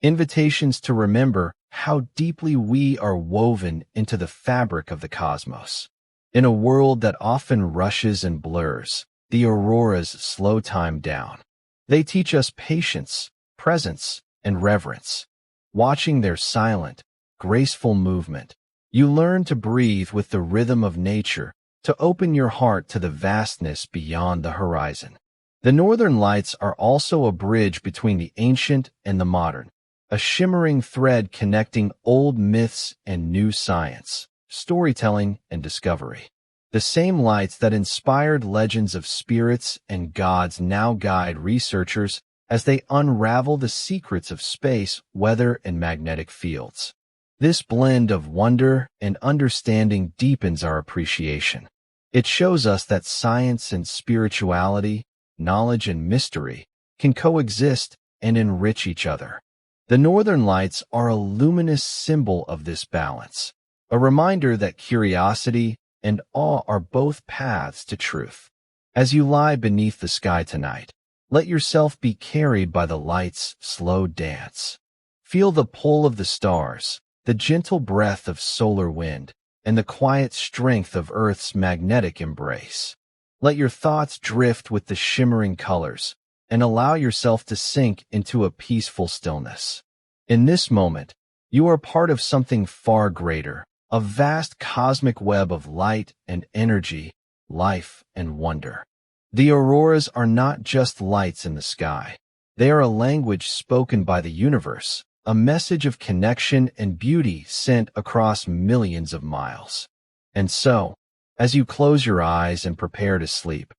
invitations to remember how deeply we are woven into the fabric of the cosmos. In a world that often rushes and blurs, the auroras slow time down. They teach us patience, presence, and reverence. Watching their silent, graceful movement, you learn to breathe with the rhythm of nature, to open your heart to the vastness beyond the horizon. The northern lights are also a bridge between the ancient and the modern, a shimmering thread connecting old myths and new science, storytelling and discovery. The same lights that inspired legends of spirits and gods now guide researchers as they unravel the secrets of space, weather, and magnetic fields. This blend of wonder and understanding deepens our appreciation. It shows us that science and spirituality, knowledge and mystery, can coexist and enrich each other. The northern lights are a luminous symbol of this balance, a reminder that curiosity and awe are both paths to truth. As you lie beneath the sky tonight, let yourself be carried by the light's slow dance. Feel the pull of the stars, the gentle breath of solar wind, and the quiet strength of Earth's magnetic embrace. Let your thoughts drift with the shimmering colors, and allow yourself to sink into a peaceful stillness. In this moment, you are part of something far greater, a vast cosmic web of light and energy, life and wonder. The auroras are not just lights in the sky. They are a language spoken by the universe, a message of connection and beauty sent across millions of miles. And so, as you close your eyes and prepare to sleep,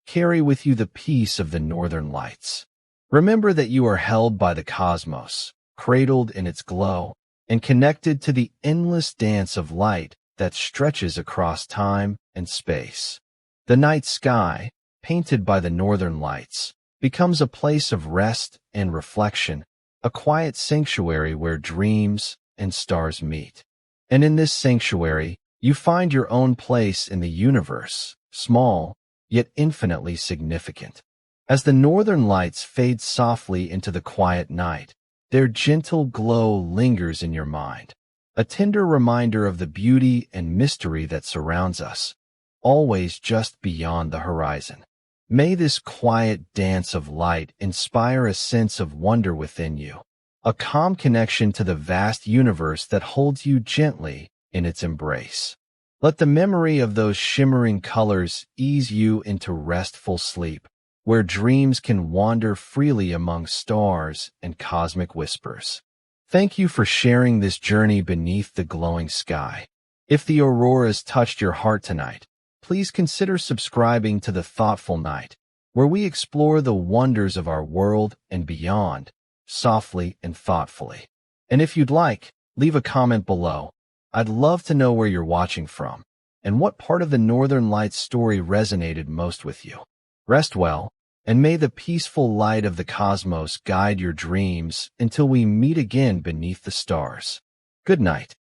carry with you the peace of the northern lights. Remember that you are held by the cosmos, cradled in its glow, and connected to the endless dance of light that stretches across time and space. The night sky, painted by the northern lights, becomes a place of rest and reflection, a quiet sanctuary where dreams and stars meet. And in this sanctuary, you find your own place in the universe, small, yet infinitely significant. As the northern lights fade softly into the quiet night, their gentle glow lingers in your mind, a tender reminder of the beauty and mystery that surrounds us, always just beyond the horizon. May this quiet dance of light inspire a sense of wonder within you, a calm connection to the vast universe that holds you gently in its embrace. Let the memory of those shimmering colors ease you into restful sleep, where dreams can wander freely among stars and cosmic whispers. Thank you for sharing this journey beneath the glowing sky. If the auroras touched your heart tonight, please consider subscribing to The Thoughtful Night, where we explore the wonders of our world and beyond, softly and thoughtfully. And if you'd like, leave a comment below. I'd love to know where you're watching from, and what part of the Northern Lights story resonated most with you. Rest well, and may the peaceful light of the cosmos guide your dreams until we meet again beneath the stars. Good night.